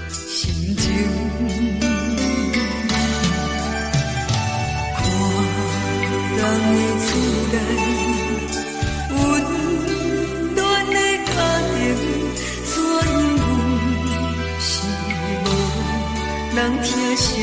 心情。看人的厝内温暖的家庭，怎因阮是无人疼惜？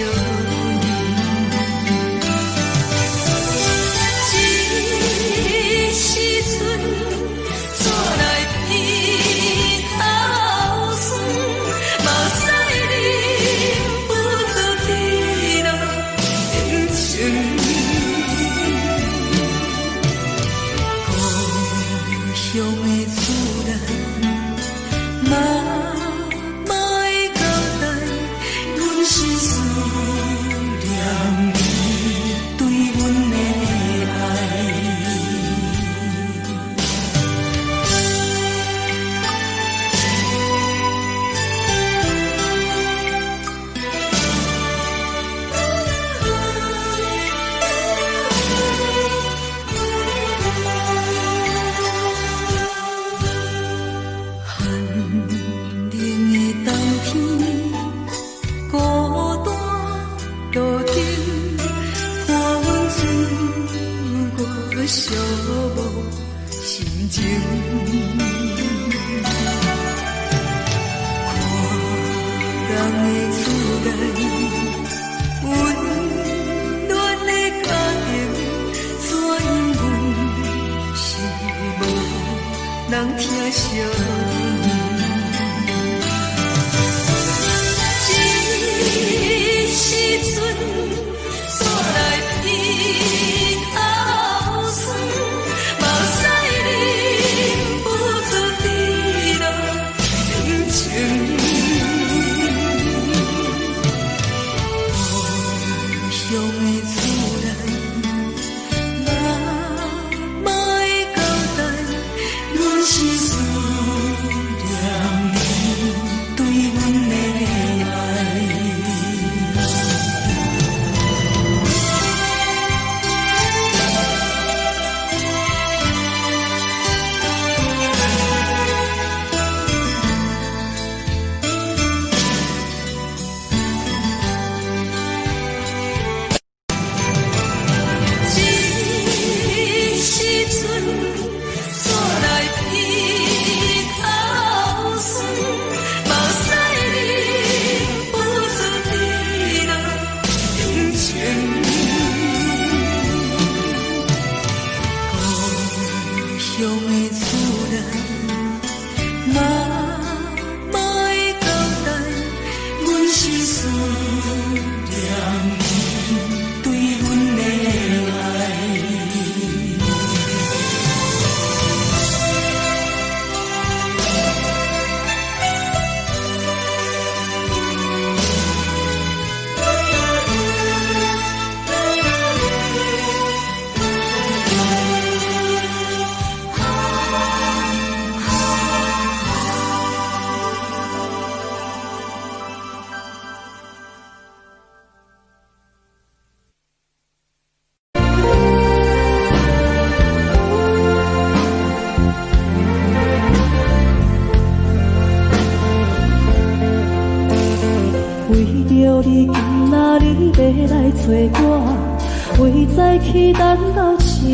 为再去等到深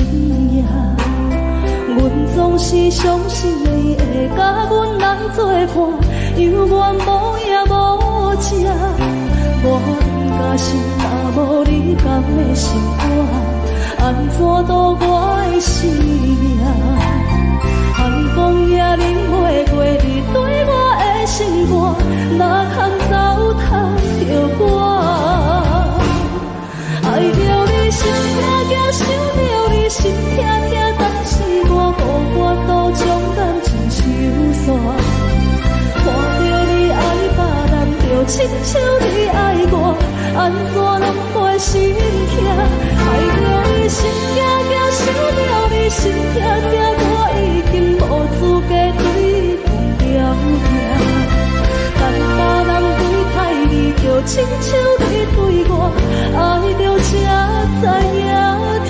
夜，阮总是相信你会甲阮来作伴，犹原无影无迹。我敢是若无你甘的心肝，安怎度我的生命？寒风也忍袂过你对我的心肝，哪通糟蹋着我？爱着你心痛痛，想着你心痛痛，但是我无法度将感情收煞。看着你爱别人，就亲像你爱我，安怎拢会心痛？爱着你心痛痛，想着你心痛痛，我已经无资格对你了行。但别人对待你，就亲像你对我，爱着才知影疼。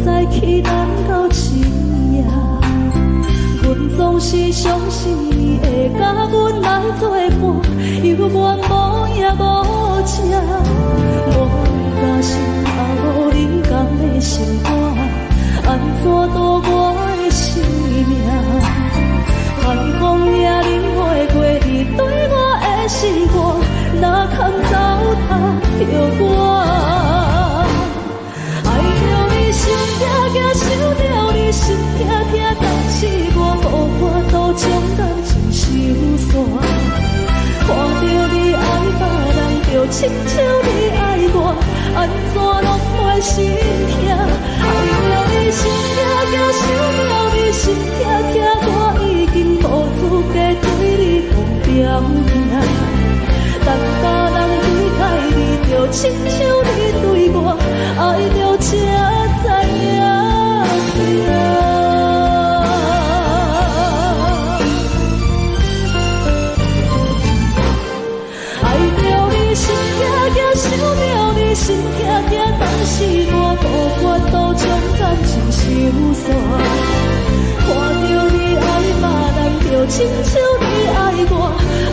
知去等到深夜，阮总是相信你会甲阮来作伴，犹原无影无迹。我甲心也无你讲的心肝，安怎度我的生命？寒风也冷袂过你对我的心肝，哪堪糟蹋着我？爱着你心痛痛，想着你心痛痛，但是我无法度将感情收煞。看着你爱别人，就亲像你爱我，安怎拢袂心痛？爱着你心痛痛，想着你心痛痛，我已经无资格对你讲表明。但别人对待你，就亲像你对我，爱着才知影痛。爱着你心痛痛，想着你心痛痛，但是我无法度将感情收煞。看着你爱别人，就亲像你爱我，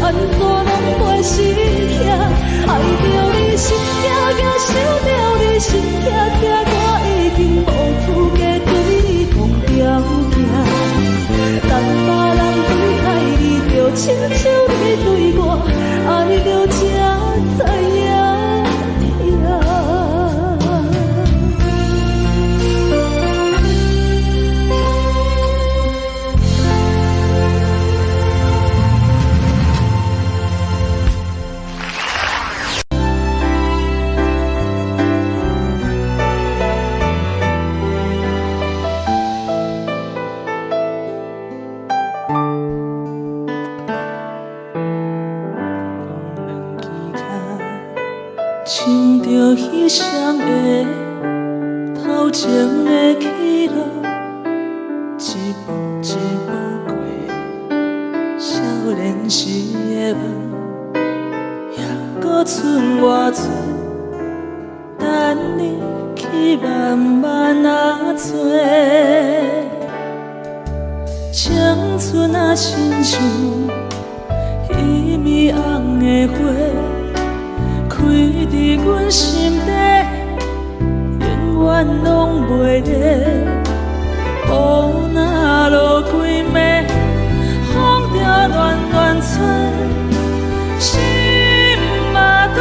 安怎拢袂心痛？爱着你心痛痛，想着你心痛痛，我已经无资格对你讲条件。但别人对待你，就亲像你对我，爱着才知影痛。唱着彼双的头前的起落，一步一步过少年时的梦，也搁剩偌多等你去慢慢啊找。青春啊，亲像一暝红的花，开伫阮心底，永远拢袂灭。雨若落几暝，风着乱乱吹，心嘛跟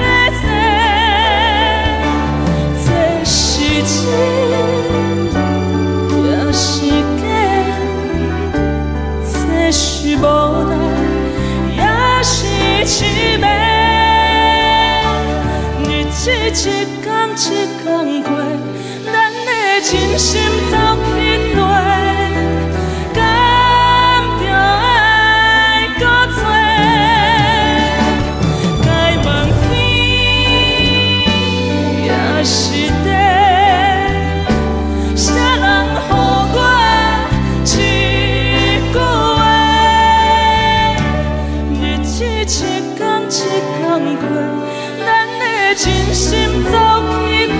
咧碎。这是真，也是假，这是无奈，也是凄美。一天一天过，咱的真心走去落，敢着爱搁多？该问天也是地，谁人予我一句话？日子一天一天过。真心走去地。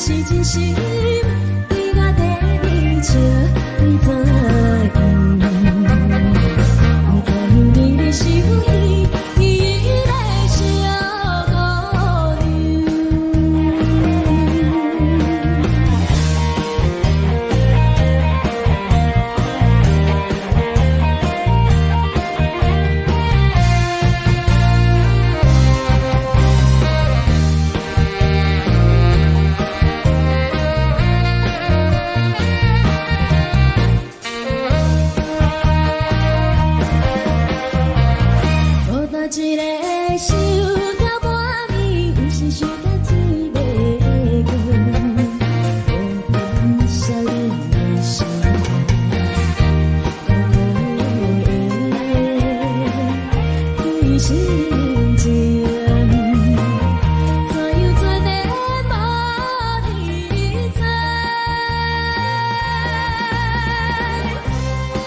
是真心，为我第二笑，你知影？你知影你的心意，伊在小姑娘。一个想到半暝，有时想到一个月，无少年的心，对心情，怎样做得无理睬？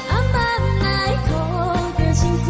啊，慢来苦着心思。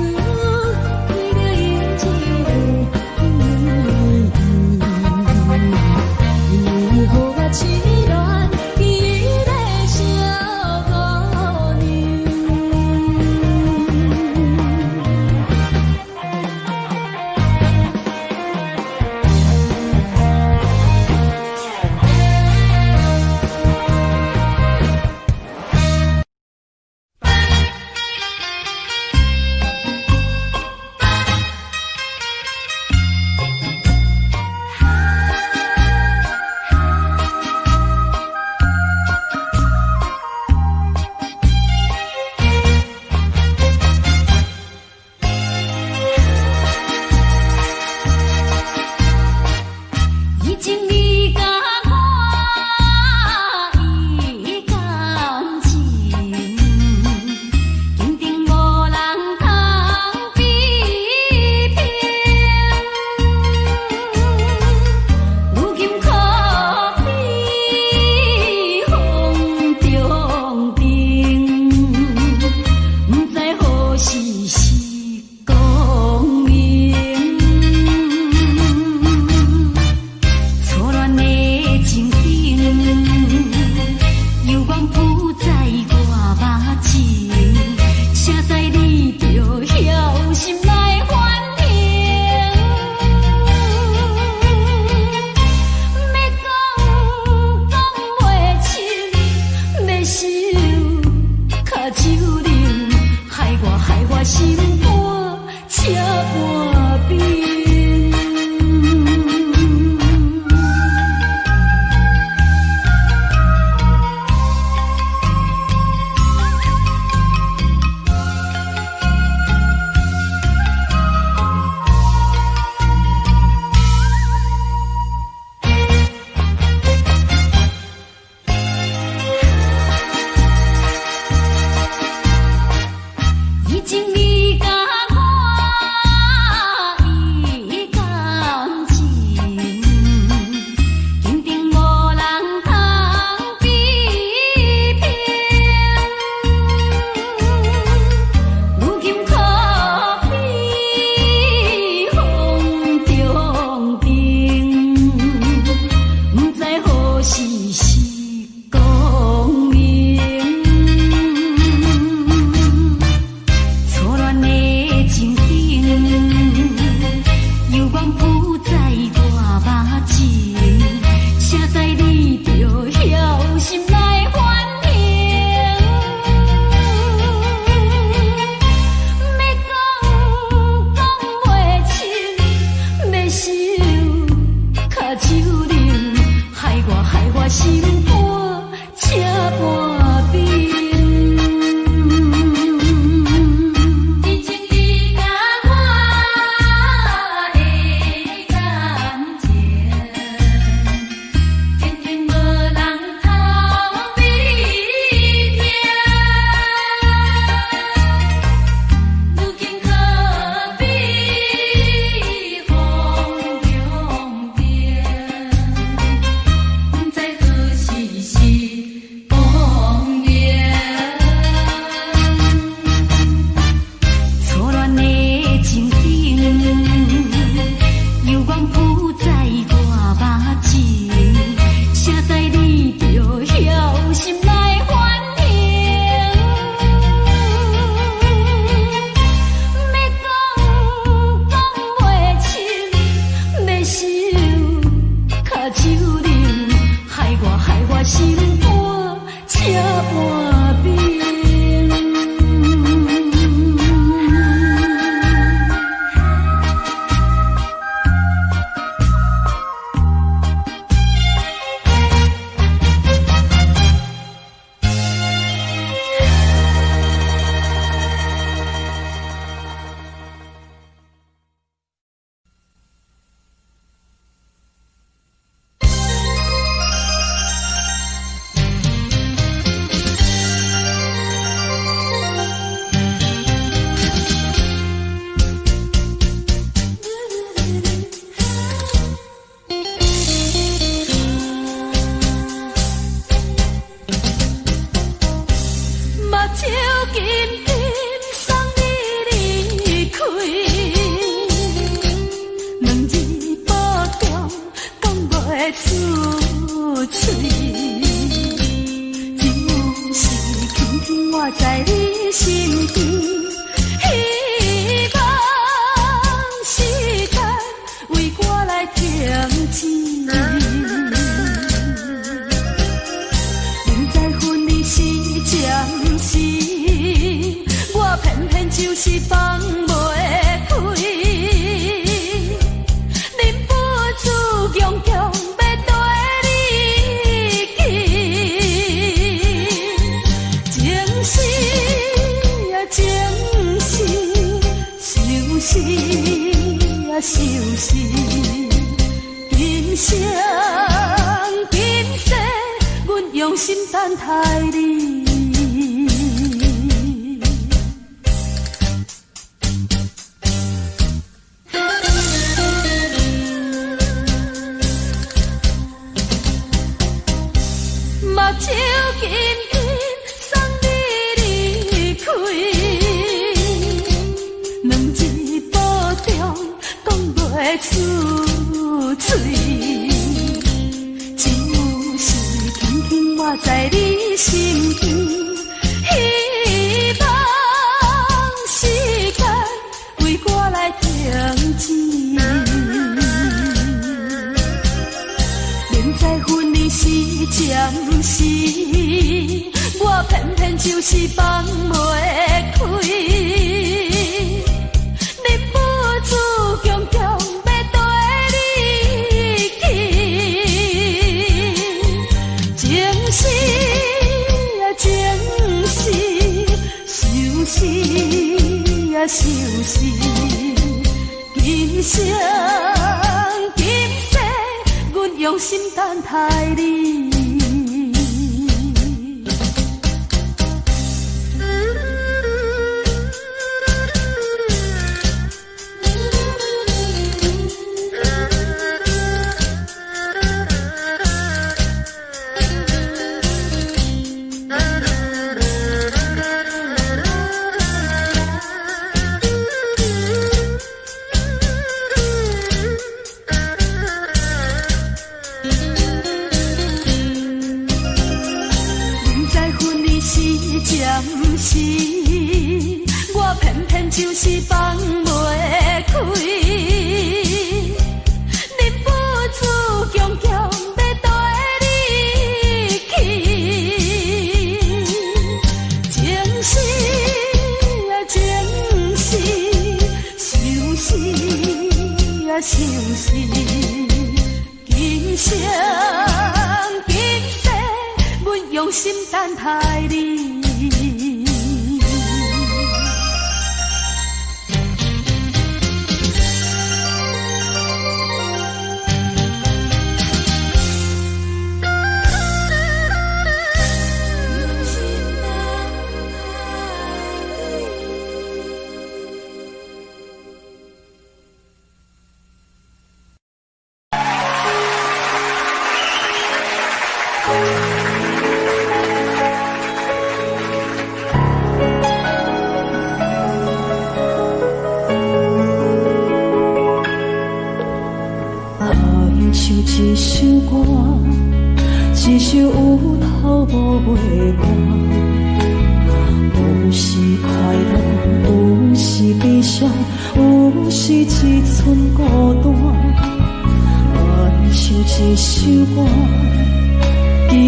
我心肝车半边。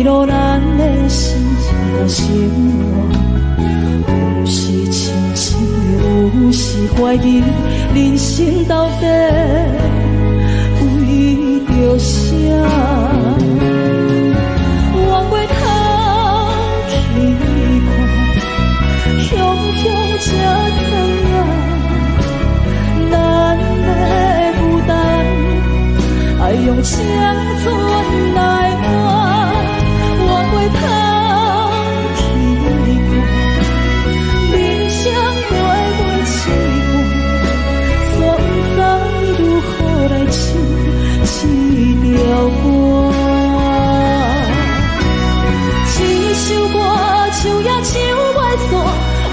记录咱的心情甲生活，有时清醒，有时怀疑，人生到底为着啥？往过头去看，雄雄才知影，咱的负担爱用青春来换。往过头去看，人生月月试看，煞不知如何来唱这条歌。一首歌唱也唱袂煞，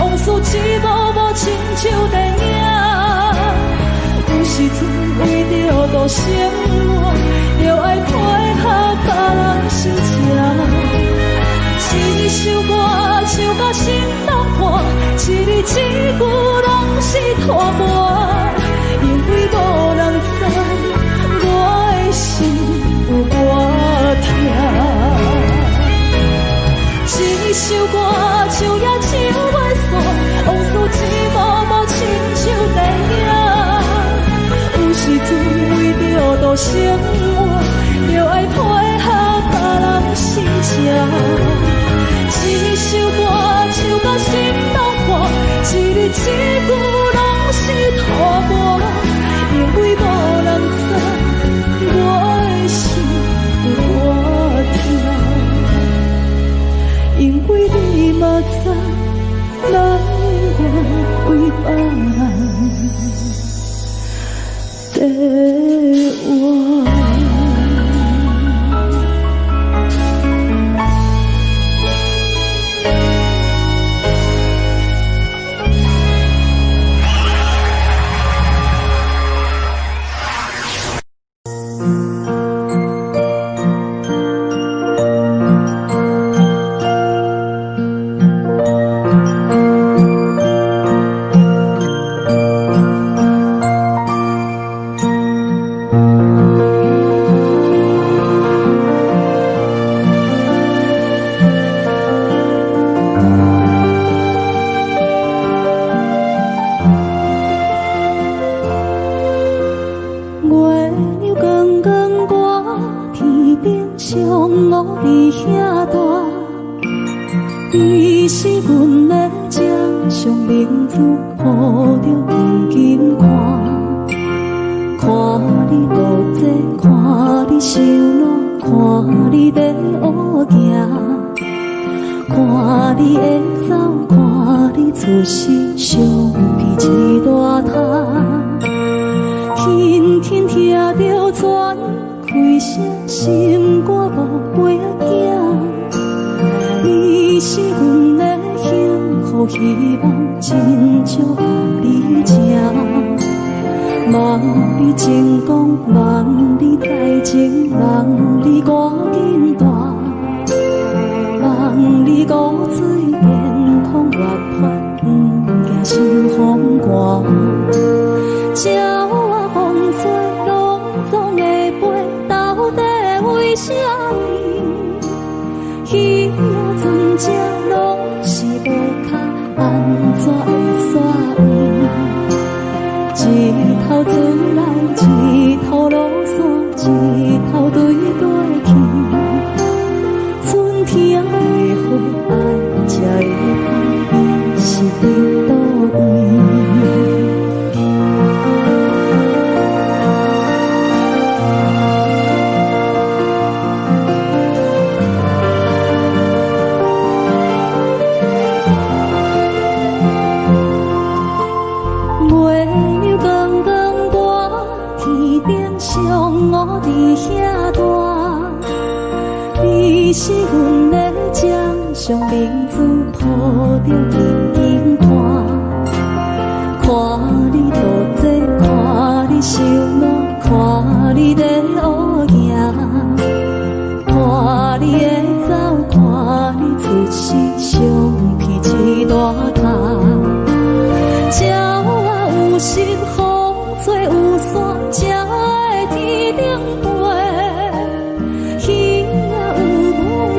往事一幕幕亲像电影。有时阵为着度生活，又爱配合别人心情。一首歌唱到心动破，一字一句拢是拖磨，因为无人知我的心有多痛。一首歌唱也唱袂煞，往事一幕幕亲像电影。有时阵为着度生活，又爱配合别人心情。一首歌唱到心动破，一字一句拢是拖磨，因为无人知我的心有多痛，因为你嘛知咱永远为别人在活。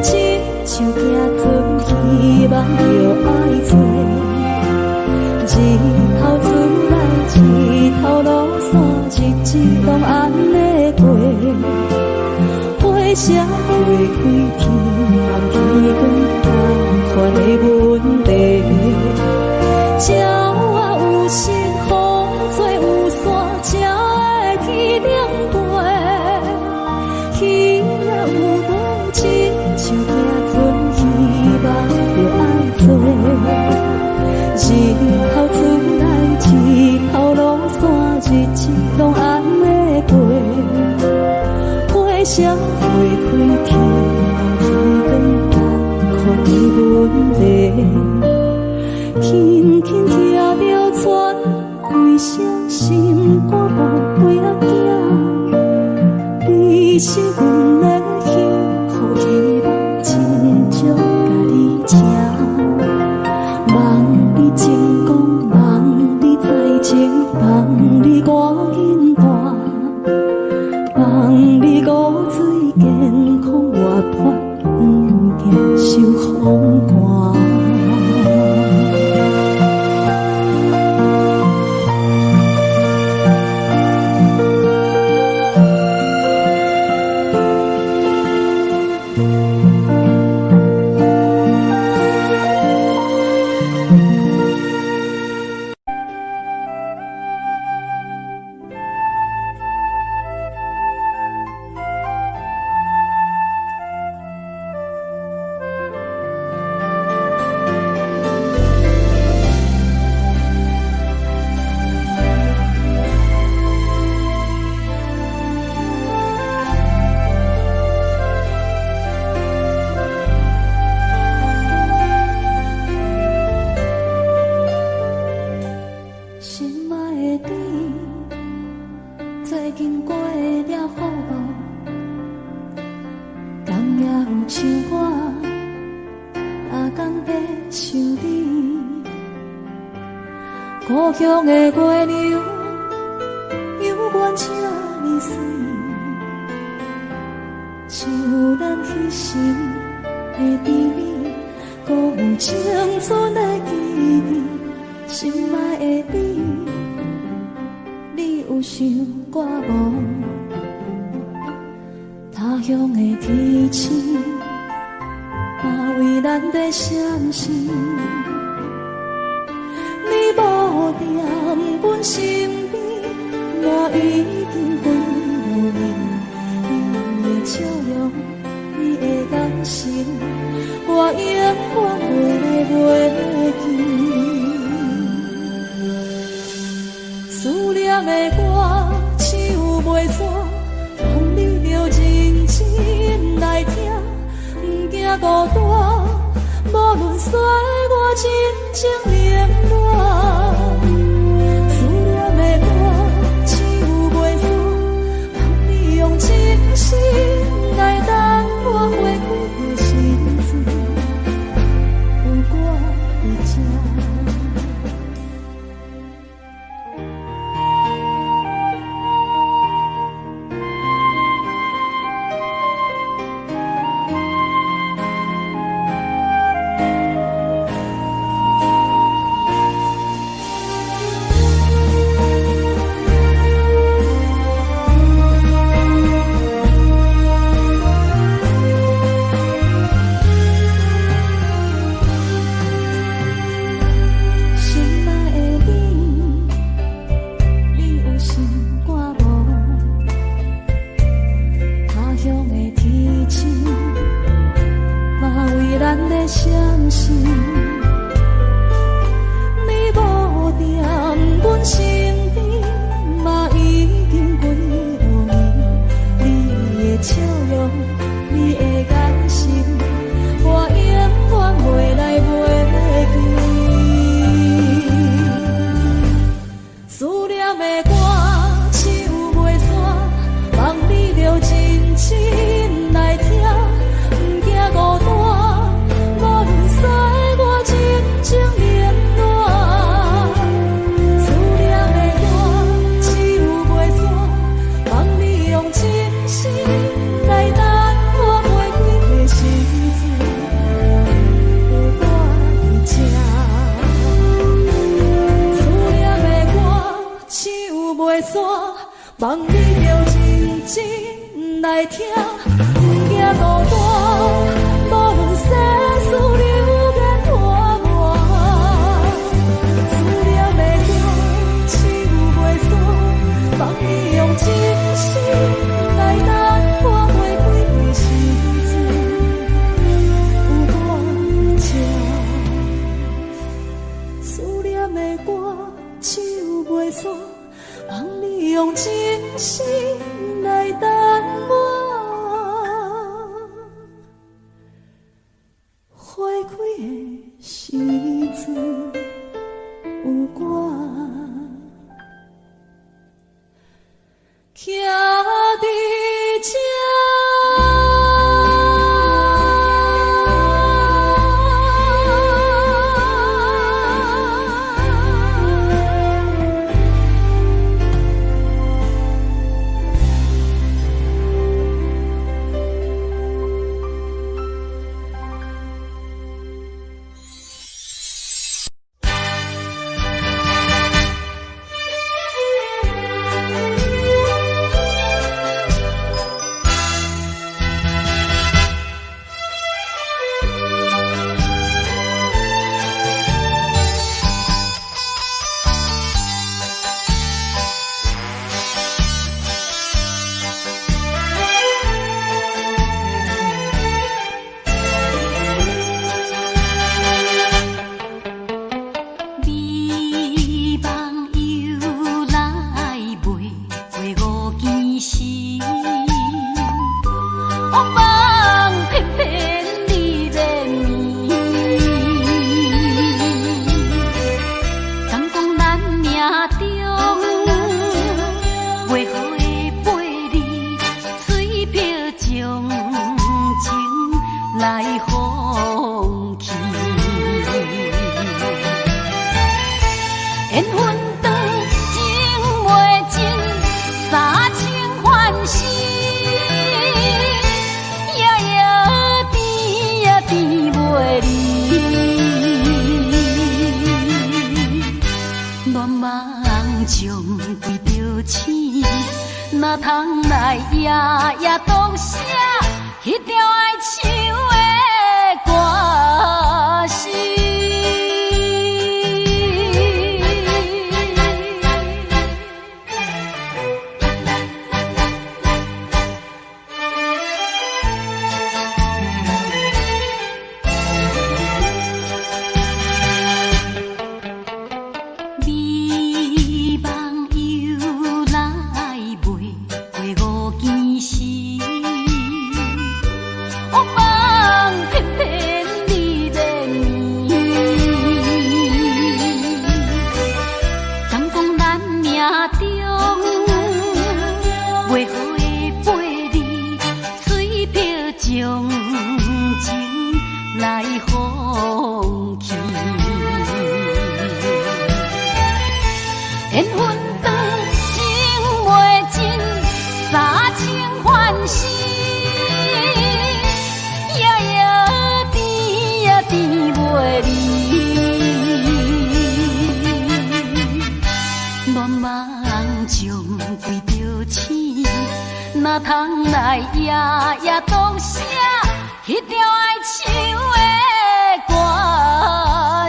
情。手行船，希望着爱做。日头出来，日头落山，日子拢安尼过。火车开开天，人去光，但款的问题。鸟啊有心，风吹有伞，才会天顶飞。鱼啊有尾，亲像行船，希望着爱做。日头出来，日头落山，日子拢安尼过。火车开开天，人去光，但款的问题。轻轻听着船开声，心肝无归啊行。你是阮的幸福，希望真足甲你请。望你成功，望你在情，望你赶紧大，望你骨髓健康活泼，不惊受风寒。故乡的月亮，犹原这呢水，像咱彼时的甜蜜，搁有青春的记忆。心爱的你，你有想我无？他乡的天星，也为咱在闪烁。你无在阮身边，我已经几多年。你的笑容，你的眼神，我永远袂来袂记。思念的歌唱袂煞，望你着认真来听，不惊孤单。无论衰我真情冷暖，思念的歌唱袂煞，望你用真心来等我过几个日子，有我在这。望你着认真来听，不惊孤单，无论世事流言破满，思念的歌唱袂煞，望你用真心来等我玫瑰的时阵，有我这思念的歌唱袂煞。望你用真心来等我，花开的时阵有我徛伫这。哪通来夜夜当写迄条爱唱的歌词？哪通来夜夜当写迄条爱唱的歌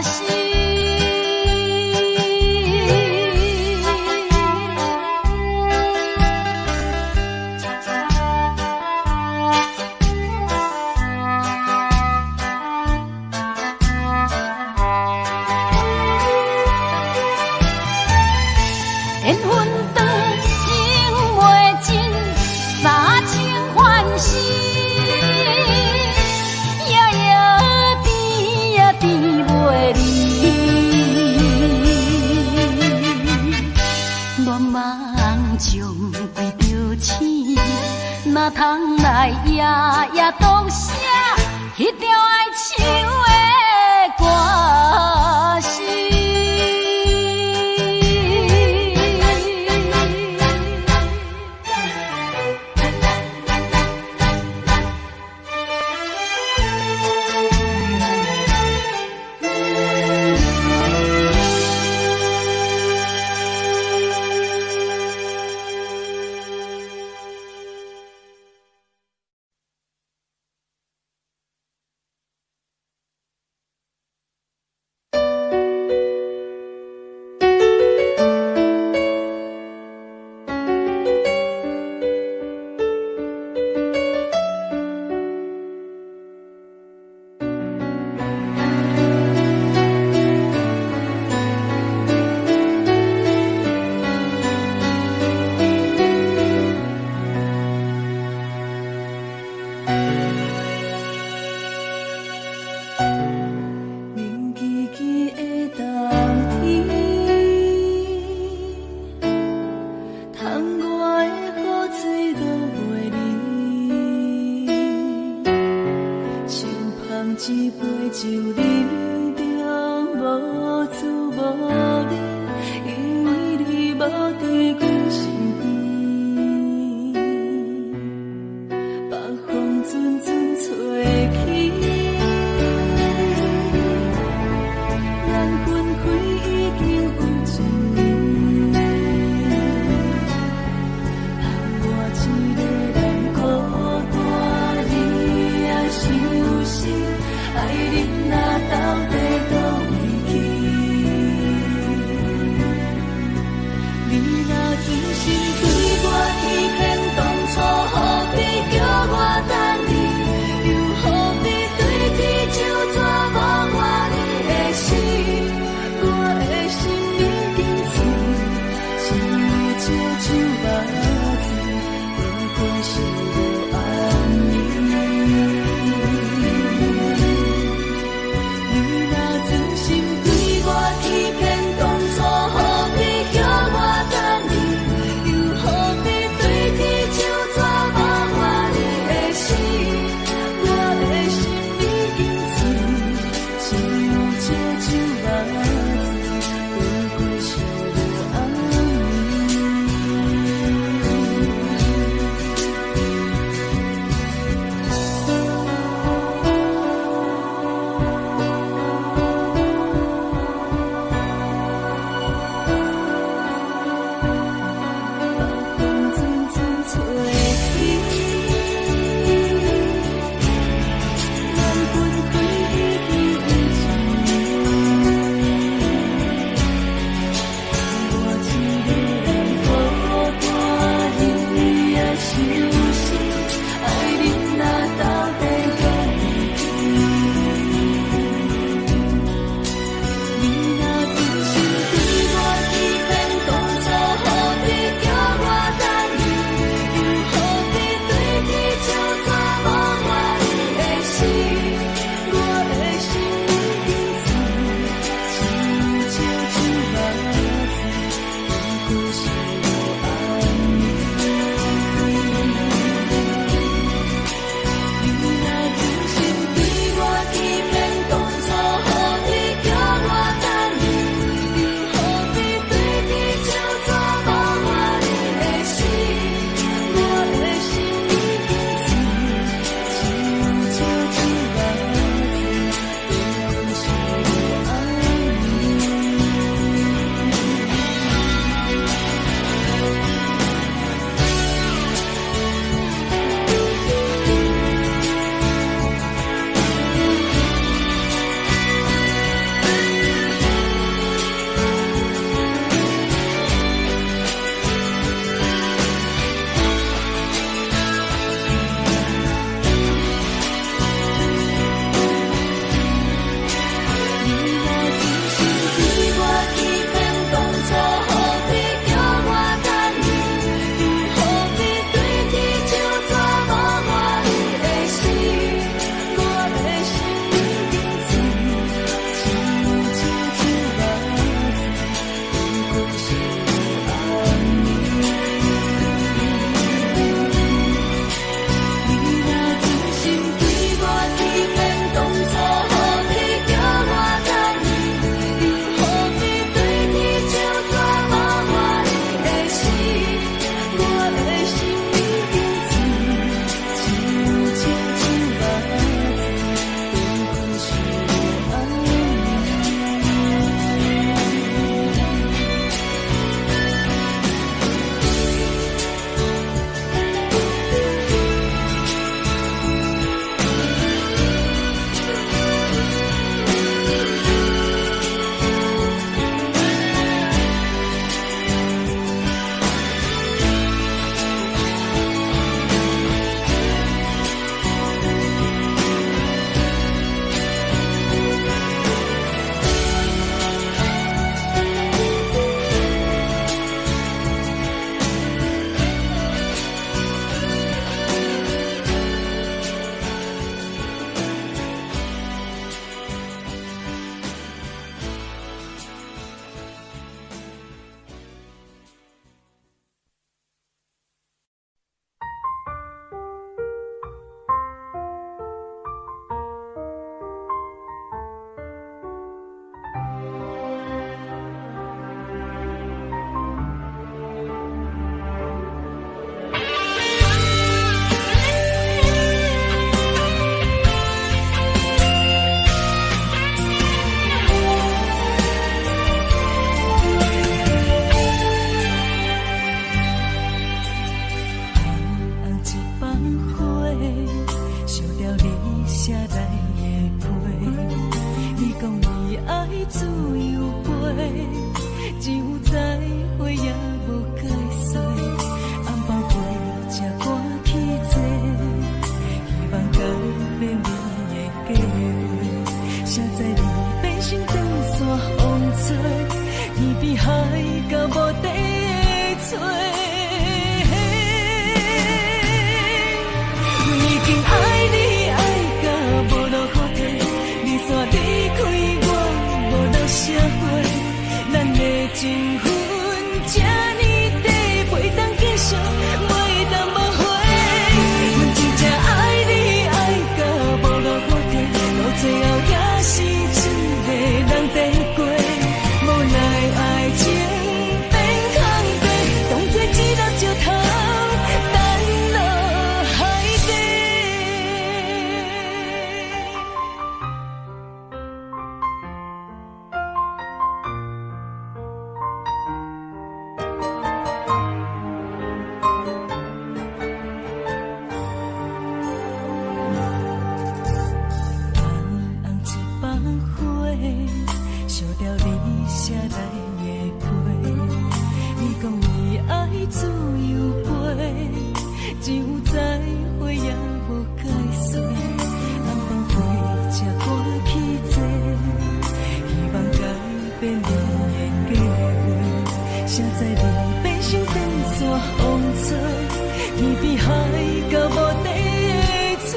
词？缘分长，情袂尽。三情欢喜，夜冷凄凄的冬天，窗外的雨水落袂离，像捧一杯酒饮着无滋无味，因为你无伫阮身边，北风阵阵吹起。咱分开已经有一年，盼我一个人孤单，你也伤心，爱人若到底倒位去？你若讲你爱自由飞，只有再会也无解释。红包花才赶去坐，希望改变你的计划。谁知你变成长线风吹，天边海到无底的吹。我已经爱你爱到无路可退，你煞离开我无留社会，咱的情分这呢短，袂当继续，袂当无悔。我真正爱你爱到无路可退，到最后也是一个人在过，无奈爱情变空白，当作一粒石头弹落海底。烧掉你写来的批，你讲你爱自由飞，只有再会也无解释。红包花才赶去坐，希望改变你的计划。谁知你变成长线风吹，天边海到无底的吹。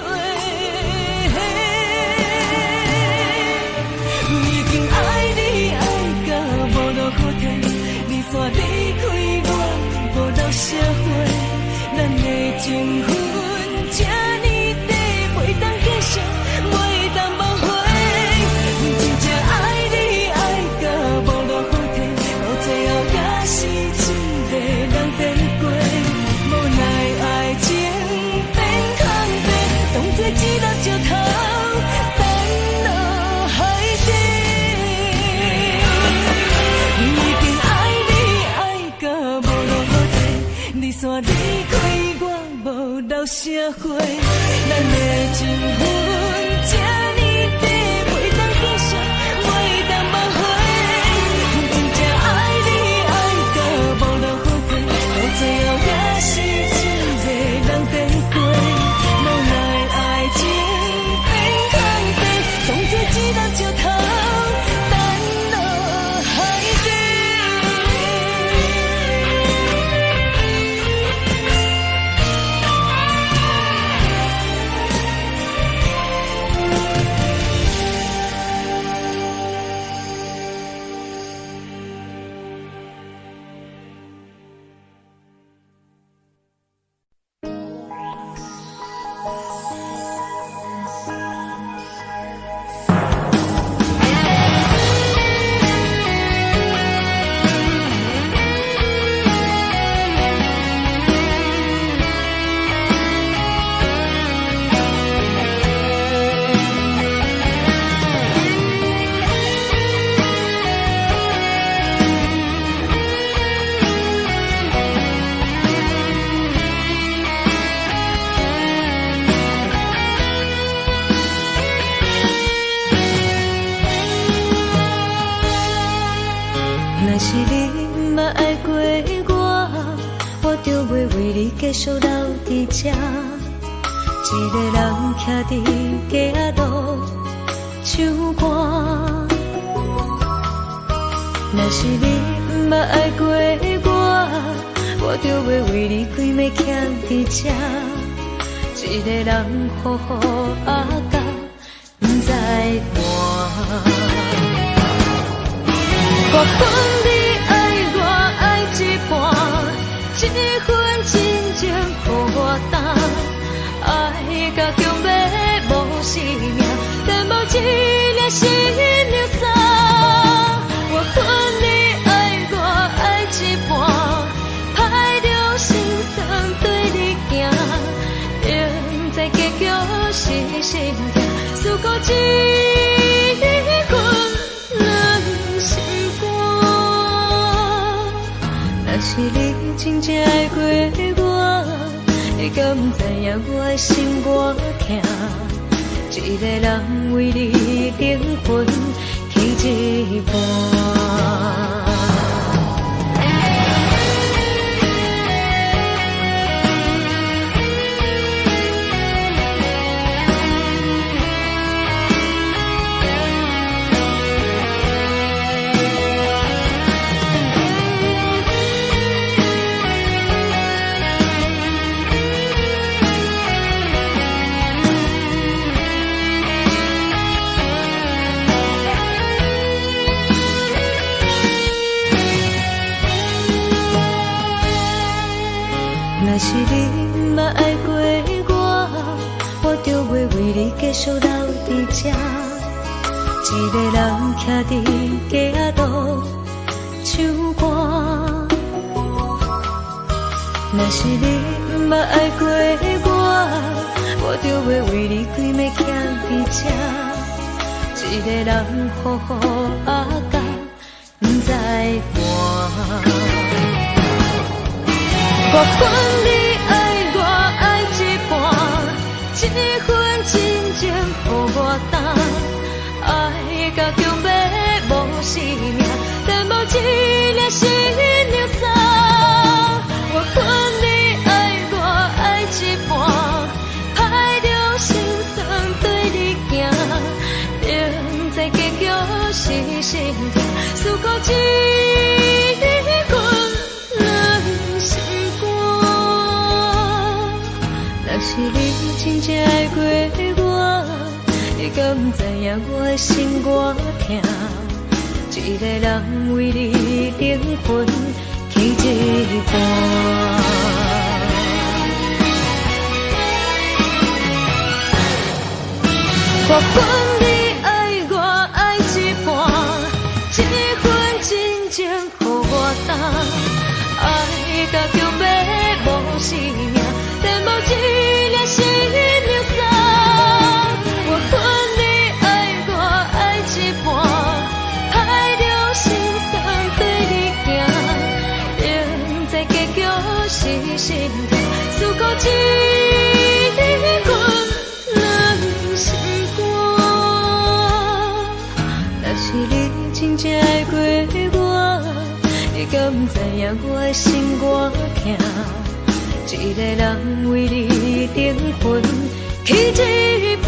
你煞离开我，无留社会，咱的情分这呢短，袂当继续，袂当无悔。我真正爱你爱到无路可退，到最后也是一个人在过，无奈爱情变空白，当作一粒石头弹落海底。你煞离开我，无留社会，咱的情分这呢短，袂当继续，袂当无悔。我真正爱你爱到无路可退，到最后也是一个人在过，无奈爱情变空白，当作一粒石头弹落海底。若是你嘛爱过我就袂为你继续留伫这，一个人徛伫街路唱歌。若是你嘛爱过我就袂为你规暝徛伫这，一个人好好啊甲不知寒。我分你爱我爱一半，这份真情予我担，爱甲强要无生命，但无一粒心流散。我分你爱我爱一半，歹着心酸对你行，明知结局是心痛，思过一困难心若是你真正爱过我，你敢不知影我的心多痛？一个人为你灵魂一半。若是你嘛爱过我就袂为你继续留伫这。一个人徛伫街仔路唱歌。若是你嘛爱过我就袂为你规暝徛伫这。一个人好好啊甲不知寒。我管你爱我爱一半，这份真情予我担，爱甲强要无生命，但无一粒心流散。我管你爱我爱一半，歹着心酸对你行，明知结局是心痛，思顾若是你真正爱过我，你敢不知影我的心多痛？一个人为你灵魂去一半。我管你爱我爱一半，这份真情予我担，爱甲强要无生命，但无一粒心流散。我管你爱我爱一半，歹着心酸对你行，明知结局是心痛，思顾一份人心肝。若是你真正爱过我，你敢不知影我的心多痛？一个人为你灵魂去一半。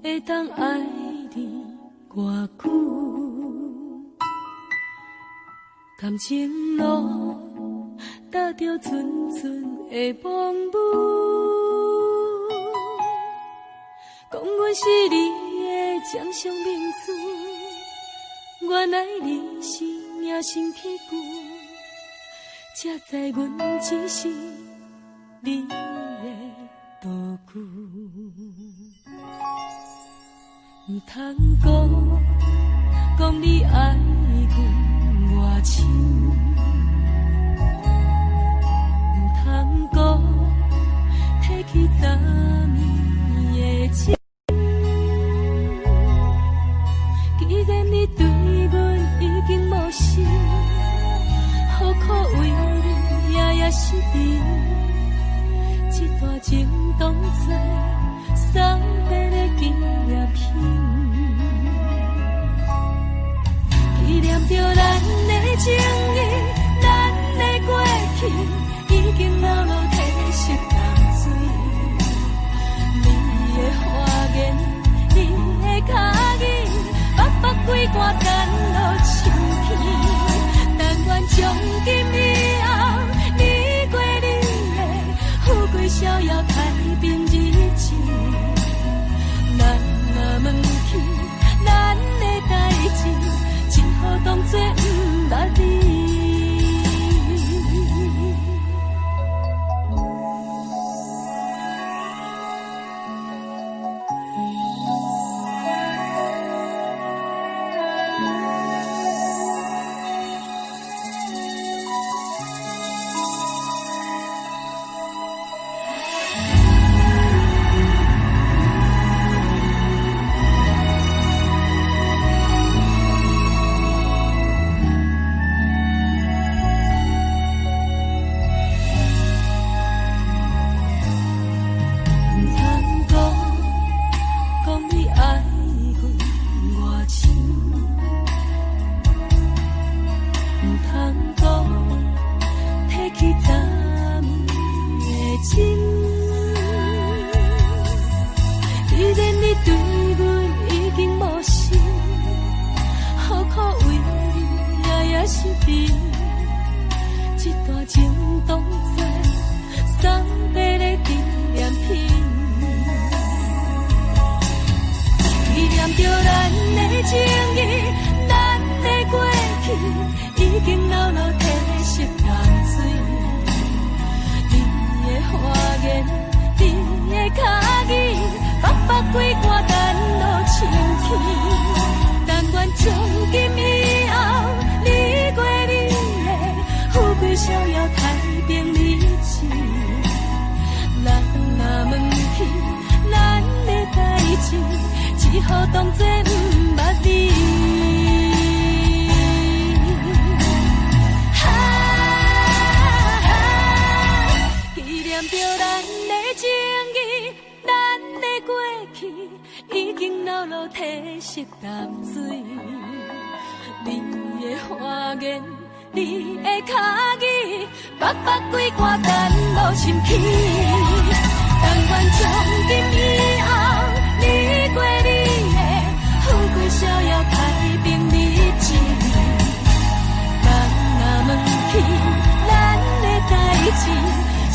会当爱你偌久？感情路踏着纯纯的梦雾，讲阮是你的掌上明珠，原来你是命生起句，才知阮只是你的道具。唔通讲你爱阮偌深，唔通讲提起昨暝的情。既然你对阮已经无心，何苦为你夜夜失眠？这段情当作送别的纪念品。纪念着咱的情谊，咱的过去，已经老老褪色淡水。你的花言，你的脚语，白白几段甘露深片。但愿从今以后，你过你的富贵逍遥太平日子。咱若问起咱的代志，只好当作不捌你。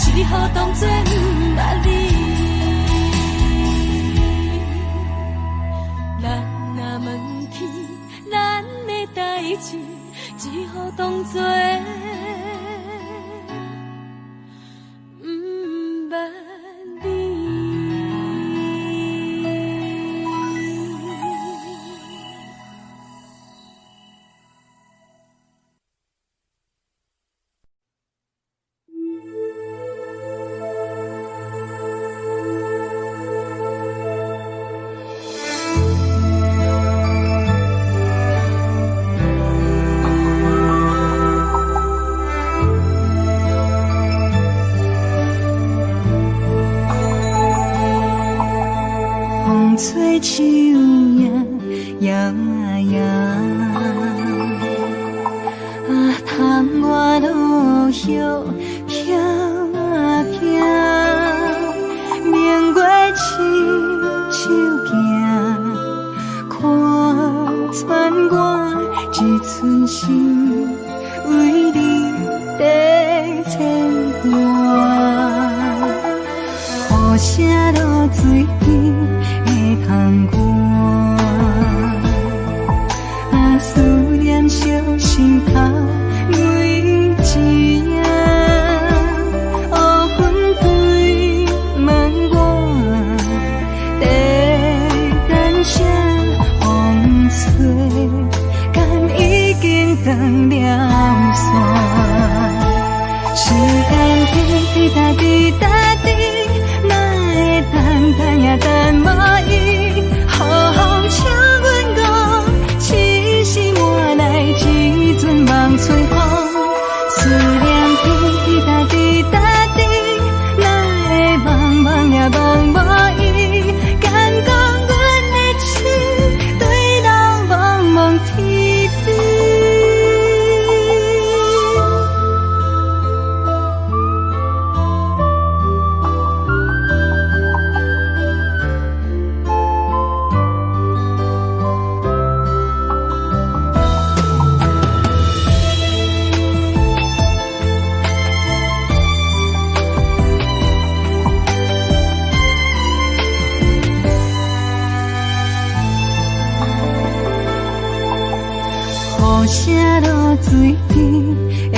只好当作不捌你。咱若问起咱的代志，只好当作不捌你。吹树叶摇啊摇，啊，窗外落叶飘啊飘，明月亲手行，一寸心为你在牵挂，雨声落水边的窗外，思念烧心头每一夜，黑云对门外，在等啥风吹，敢已经断了线。时间滴答滴答滴，哪会等也等无伊？好好请阮讲，痴心换来一阵梦吹风。思念滴答滴答滴，哪会梦也梦无伊？敢讲阮的痴，对人茫茫天边。雨声落水边的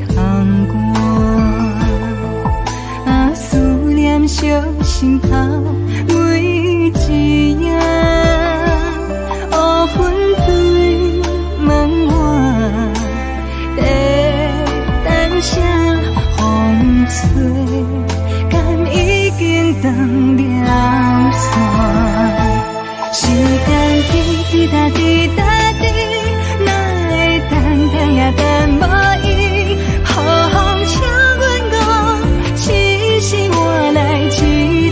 窗外，思念烧心头每一夜，黑云对门外，在等啥风吹，敢已经断了线。时间滴答滴答滴，等也等无伊，好好请阮讲，痴心换来一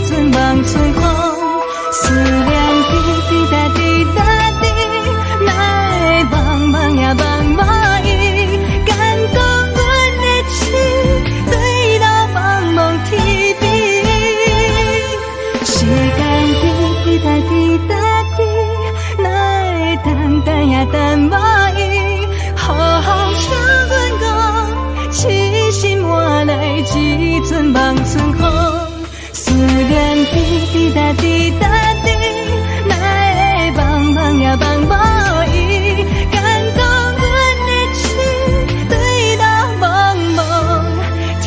阵梦吹风。思念滴答滴答滴，哪会梦也梦无伊？敢讲阮的痴，对人茫茫天边。时间滴答滴答滴，哪会等也等无伊？好好请阮讲，痴心换来一阵梦春风。思念滴答滴答滴，哪会梦也梦无伊？敢讲阮的痴，对人茫茫天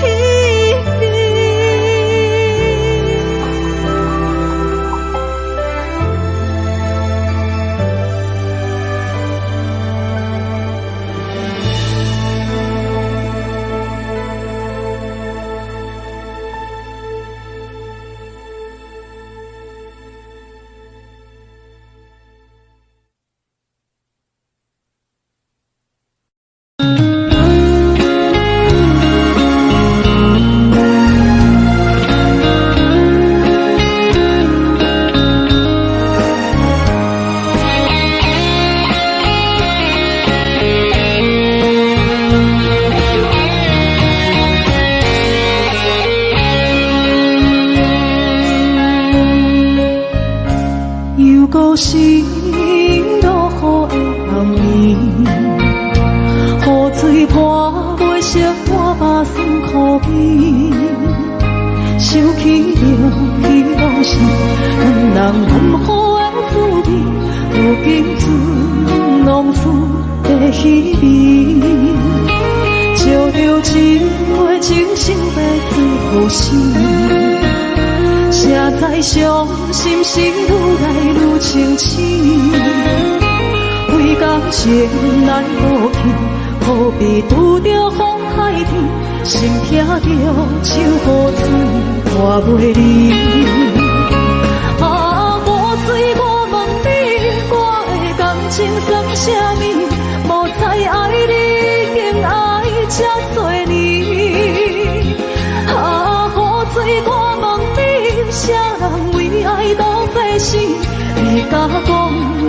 边。故事落雨的暗暝，雨水泼袂湿我目酸苦悲，想起了彼拢是咱人温好的滋味，如今只弄出的稀微，照着一回真心来最好心。谁知伤心是愈来愈清醒，为感情来落去，何必拄着风海天，心痛着手雨水拖袂离。啊，雨水，我问你，我的感情算啥物？无再爱你，竟爱这多年。啊，雨水，我问你，啥人为爱都费心，会甲讲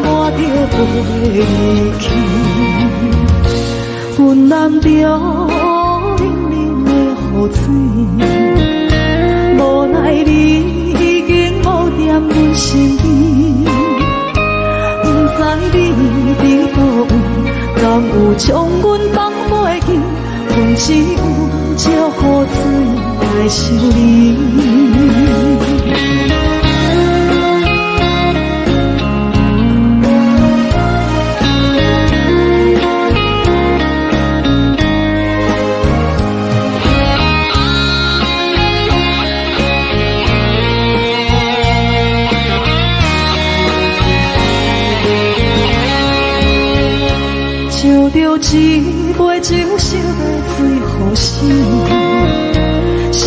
我着袂去？阮难着冷冷的雨水，无奈你已经无踮阮身边，不知你伫倒位。只有借雨水来想你。烧着一杯酒，烧来醉予醒。谁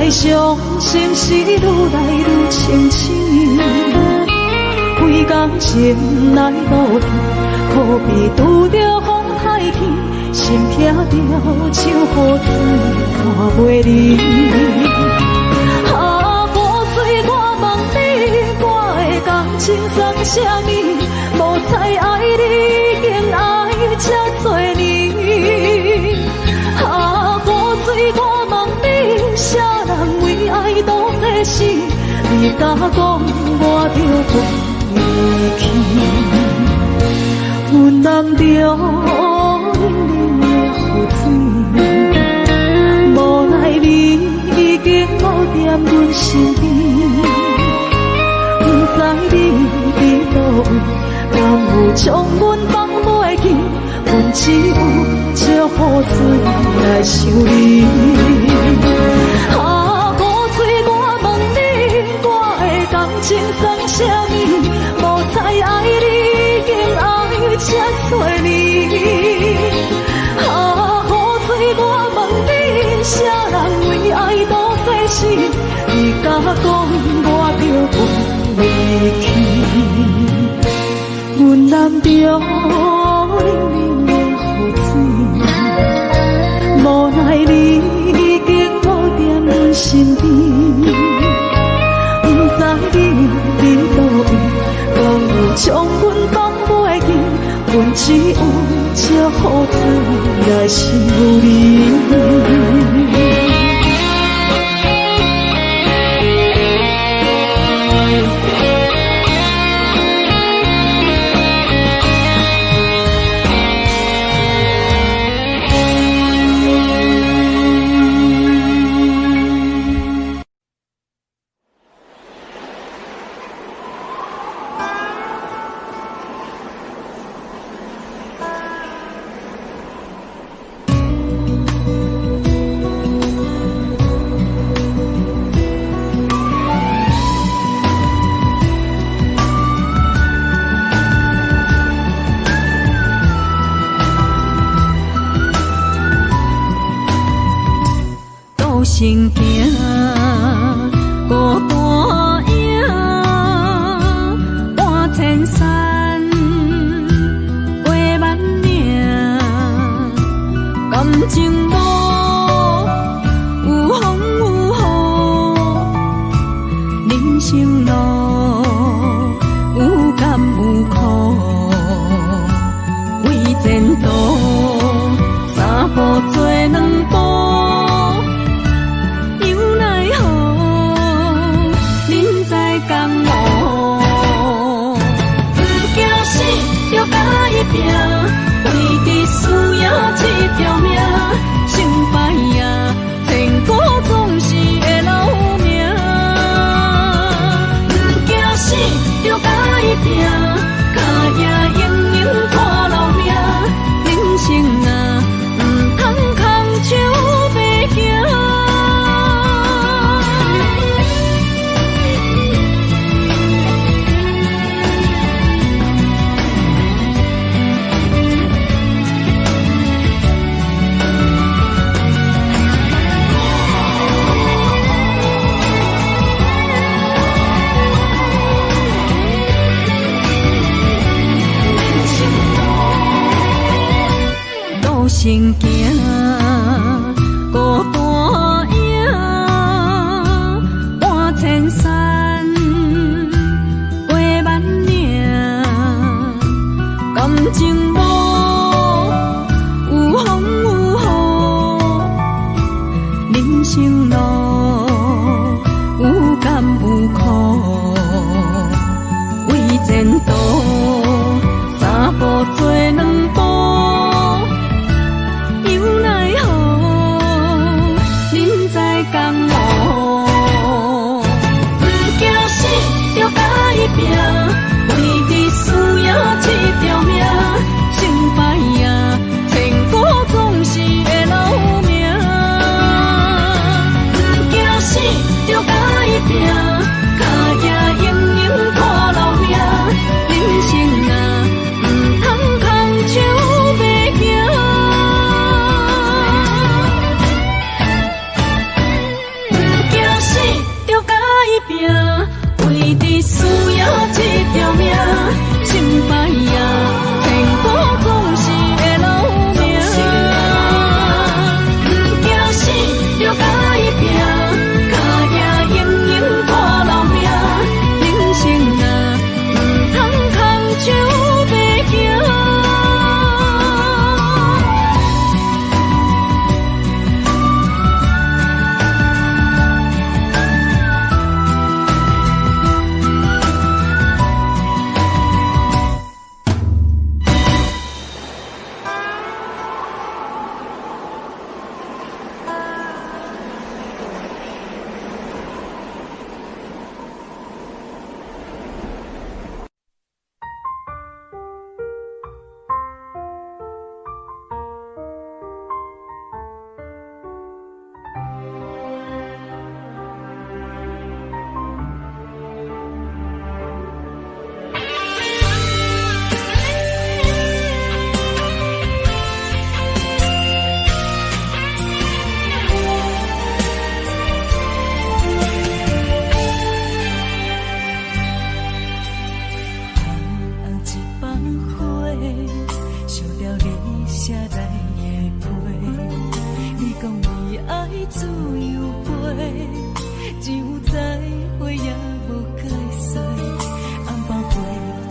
知伤心事愈来愈清醒。几工前来路边，可比拄着风太轻，心痛着手雨水看袂离。啊，雨水我问你，我的感情算啥物？无再爱你，竟爱这多年。啊，雨水我问你，啥人为爱赌这死？你甲讲我着离去，阮人着冷冷的雨水，无奈你已经无踮阮身边，不知你伫倒位。敢有将阮放袂记？阮只有借雨水来想你。啊，雨水我问你，我的感情算啥物？无再爱你，竟爱这多年。啊，雨水我问你，啥人为爱赌这死？你甲讲我着离去。阮男着冷冷的雨水，无奈你已经无踮阮身边，不知你伫倒位，敢有将阮放袂记？阮只有借雨水来想你。心行孤单影，半千山，过万岭，感情无有风有雨，人生路有甘有苦，为前途三步做两步。为伫需要这条命，成败呀，千古总是会留名。不惊死，着甲伊拼，脚也永远看老命。人生啊，唔通空手白行。行孤单影，半千山，过万岭，感情无有风有雨，人生路有甘有苦，为前途三步做两步。有奈何，自由飞，只有再会也无解释。红包飞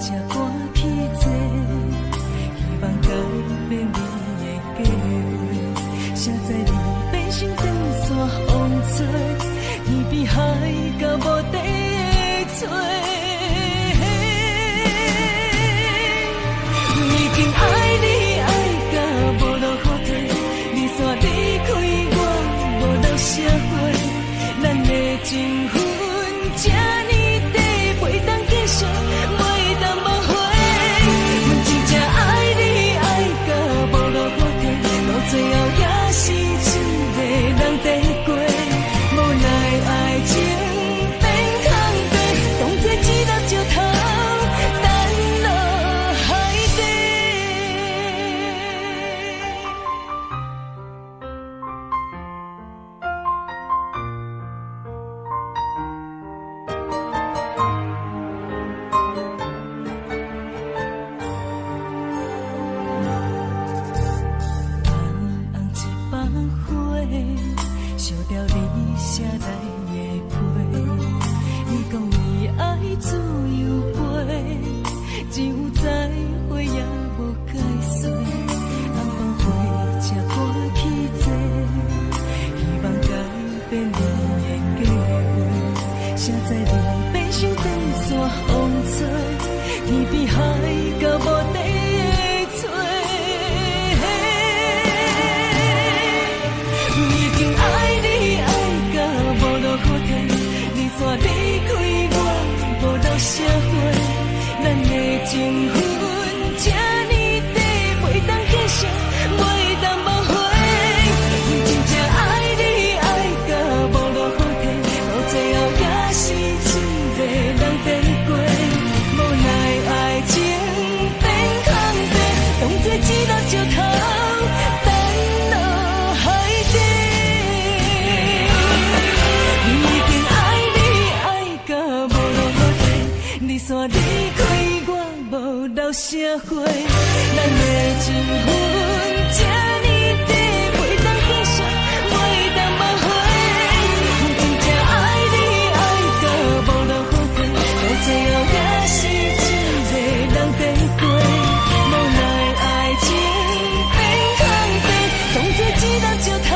才赶去坐，希望改变你的计划。谁知你变成长线风吹，天边海到无底的吹。已经爱你爱到无路可退，你煞离开我无路社会，咱的情分这呢短，袂当继续，袂当挽回。阮真正爱你爱到无路可退，到最后也是一个人在过，无奈爱情变空白，当作一粒石头。烧掉你写来的批，你讲你爱自由飞，只有再会也无解释。红包飞才赶去坐，希望改变你的计划。谁知你变成长线风吹，天边海到无底的吹。已经爱你爱到无路可退，你煞离开我无路社会，咱的情分这呢短，袂当继续，袂当挽回。阮真正爱你爱到无路可退，到最后也是一个人在过，无奈爱情变空白，当作一粒石头。你煞离开我无路社会，咱的情分这呢短，袂当继续，袂当挽回。阮真正爱你爱到无路可退，到最后也是一个人在过，无奈爱情变空白，当作一粒石头。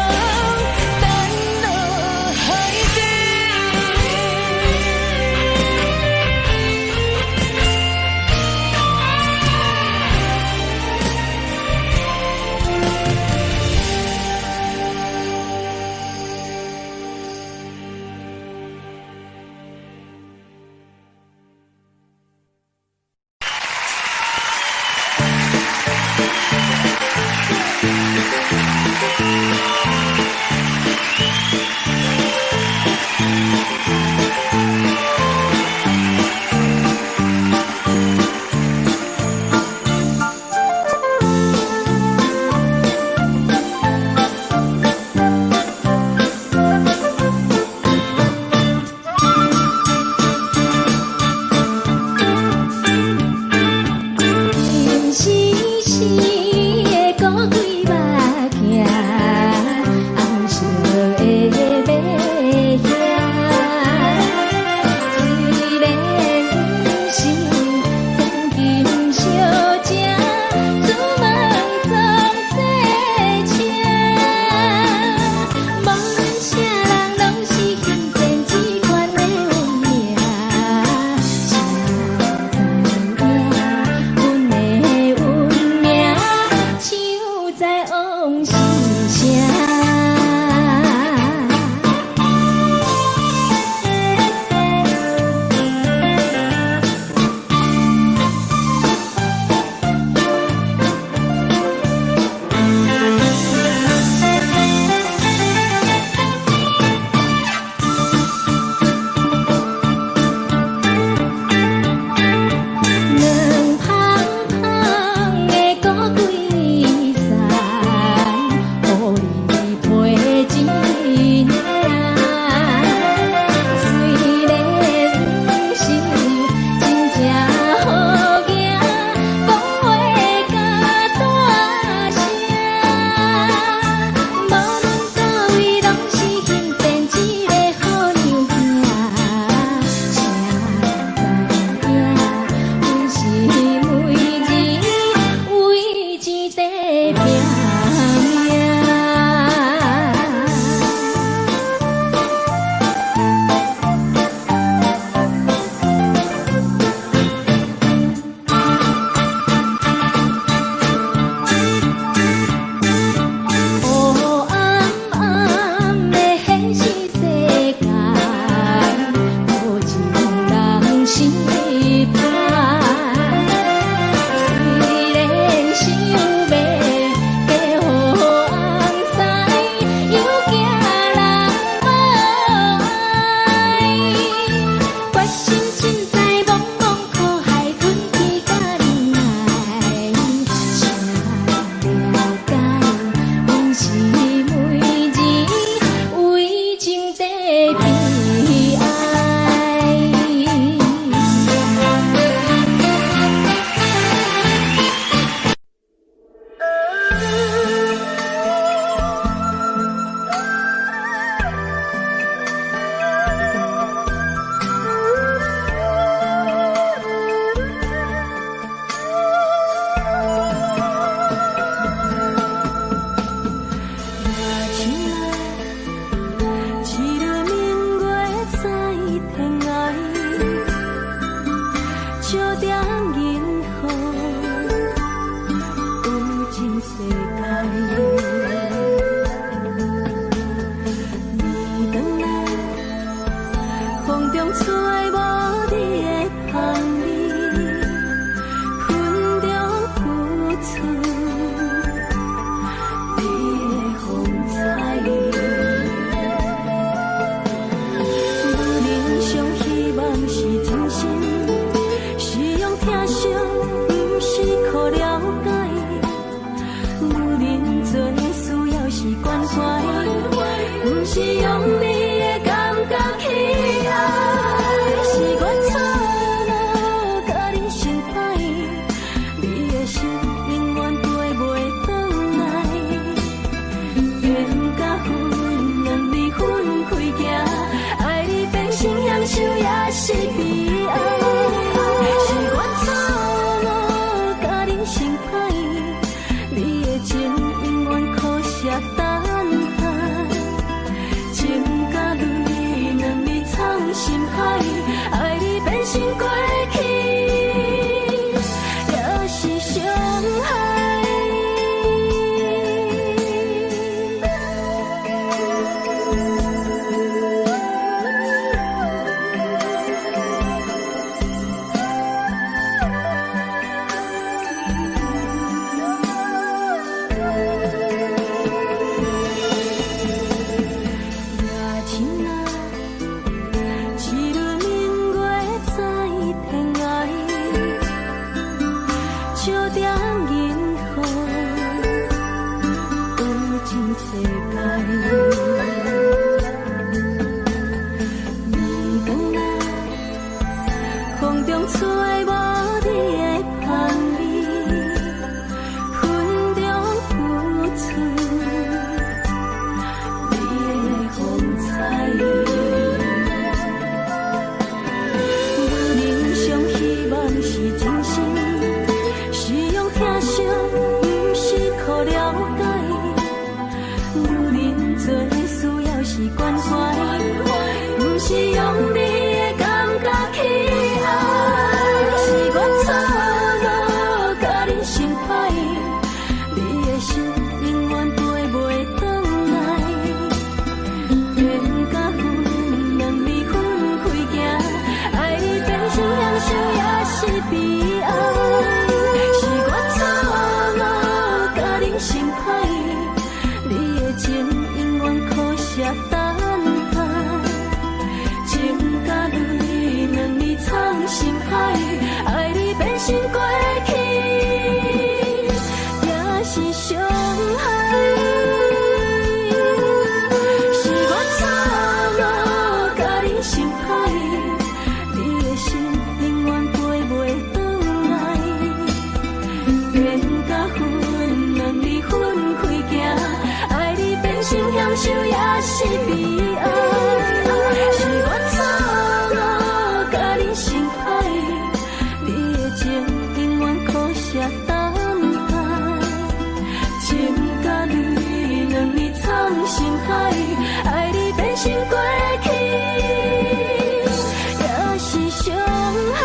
小点银河，有情世界。暝啊，风中吹无你的香味，云中浮出你的风采。我人生希望是真心。听惜，不是靠了解。有人做需要是关怀，不是用你的感觉去爱。是我错误，甲你心歹，你的心永远飞袂转来。天甲云两离分开行，爱你变成享受也是悲哀。心歹，你的情永远可惜等待，情甲泪两字藏心海，爱你变成过去，也是伤害。是我错误，甲你心歹，你的心永远飞袂转来，天甲云。分开行，爱你变成享受也是悲哀。是我错误，甲你心歹，你的情永远可惜等待，情甲泪两字藏心海，爱你变成过去，也是伤害。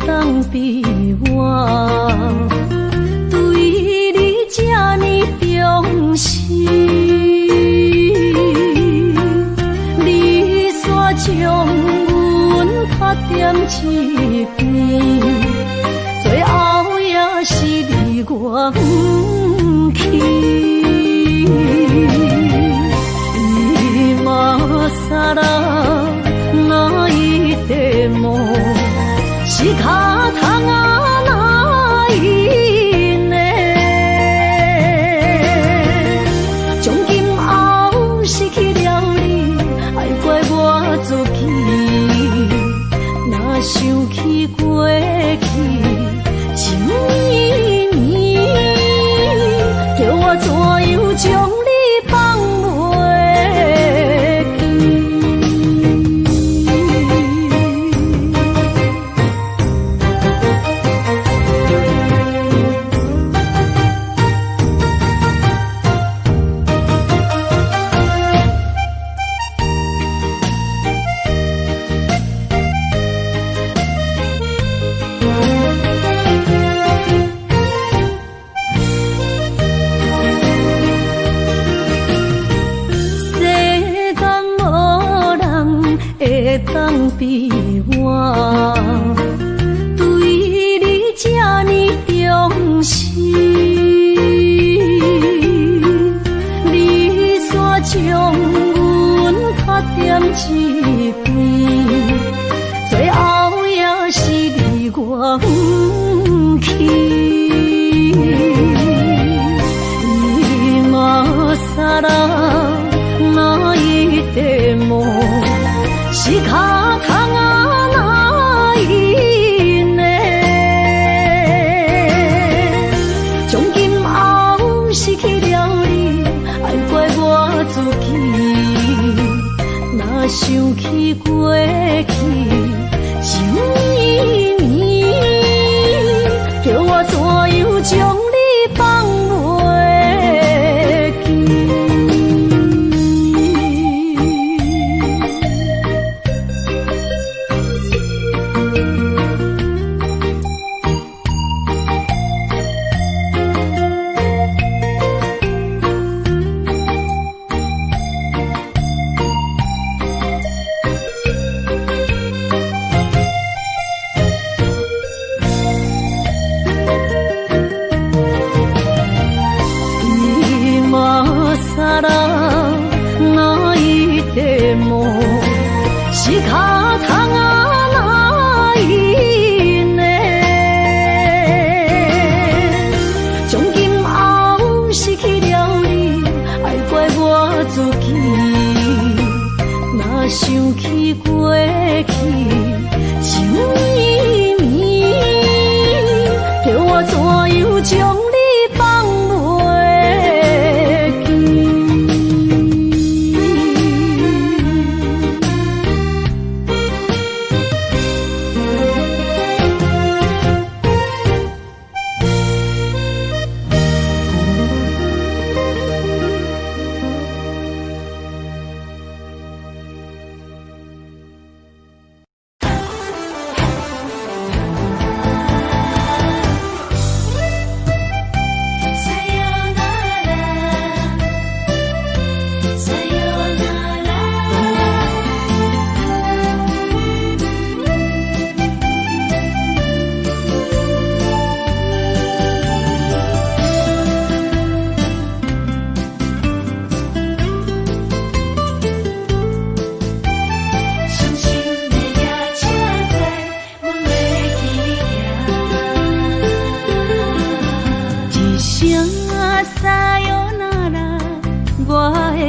当比我对你这呢重视，你煞将阮拍点一边，最后也是你我不去。今ら泣いても仕方がないね。从今后失去了你，爱怪我自己。若想起过去情绵绵，叫我怎样将你放袂记？当比我对你这呢重视，你煞将阮拍点一边，最后也是你我不去。今ら泣いても仕方がないね。从今后失去了想起过去情绵绵，叫我怎样将你放袂记？想起过去情绵绵，叫我怎样将你放袂记？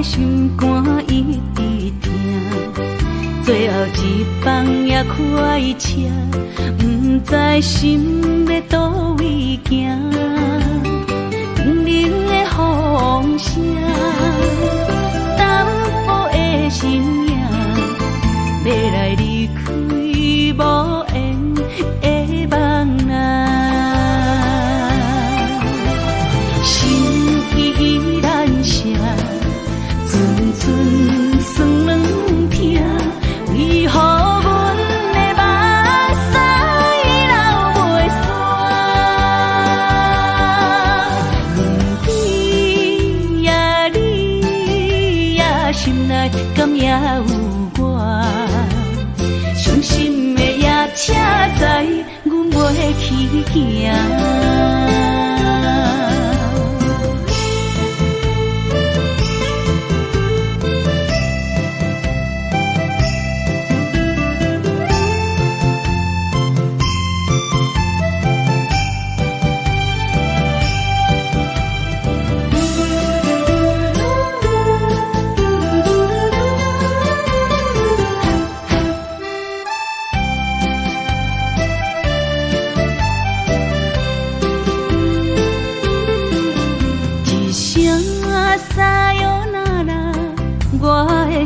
心肝一直疼，最后一放也开车，不知心要倒位行。冷冷的风声，淡薄的身影，要来离开无缘的梦啊，心依然舍。寸寸酸软疼，为何阮的目屎流袂煞？问你呀，你呀，心内敢也有我？伤心的夜车载，阮袂去行。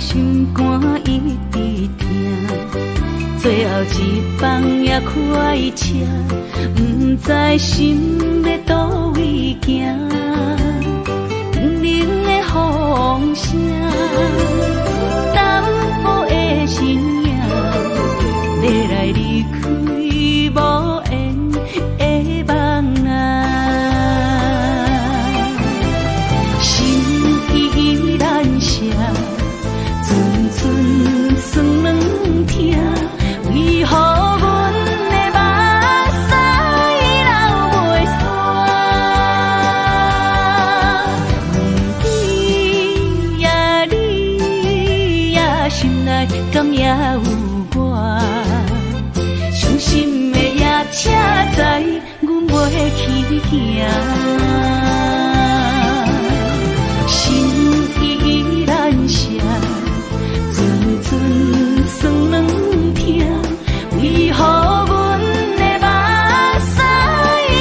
心肝一直疼，最后一放也开车，不知心要倒位行。冷冷的风声，淡薄的身影，要来离开无缘的梦啊，心依然舍。寸寸酸软疼，为何阮的目屎流袂煞？问你呀，你呀，心内敢也有我？伤心的夜车载，阮袂去行。心依然舍。寸寸酸软疼，为何阮的目屎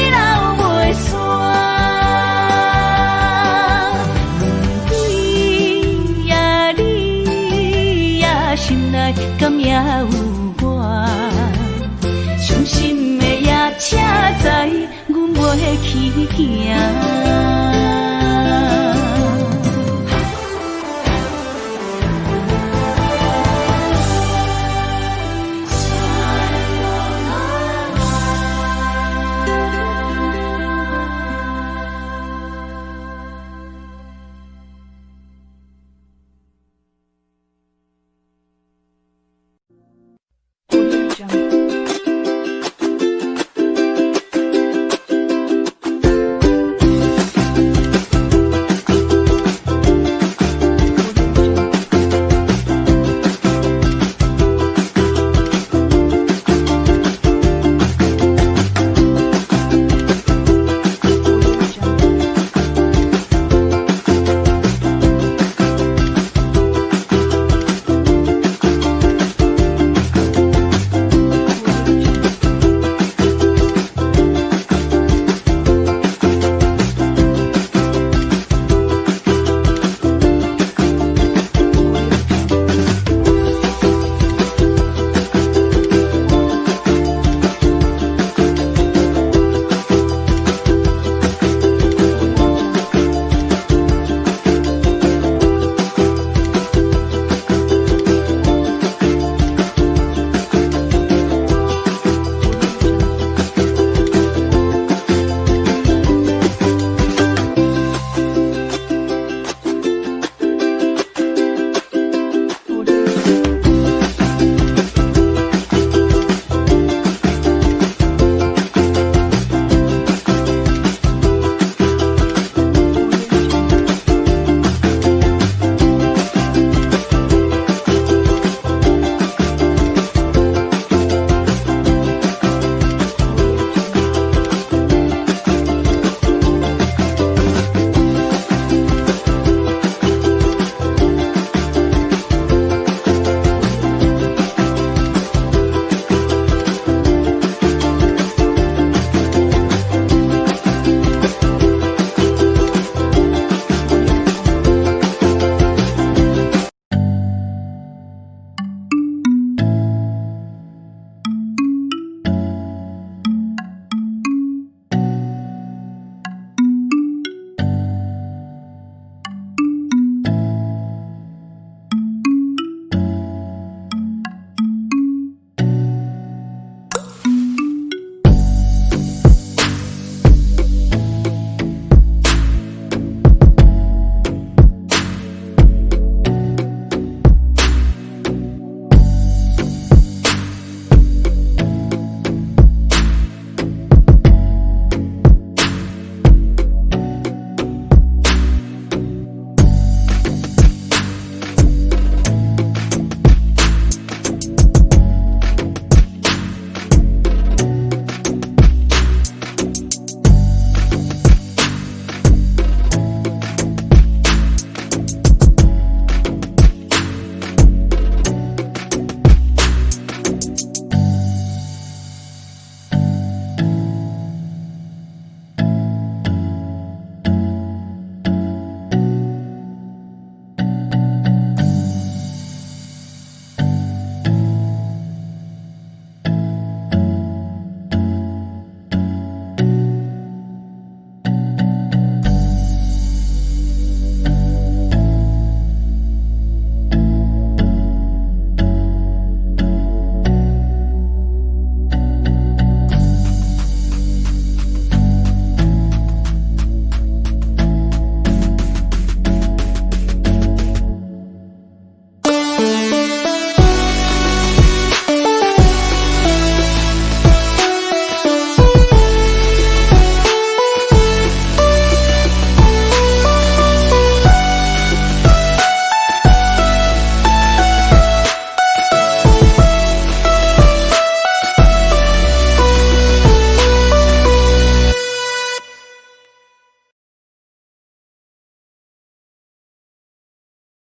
流袂煞？问你呀，你呀，心也有我。伤心的夜车载，阮袂去行。讲。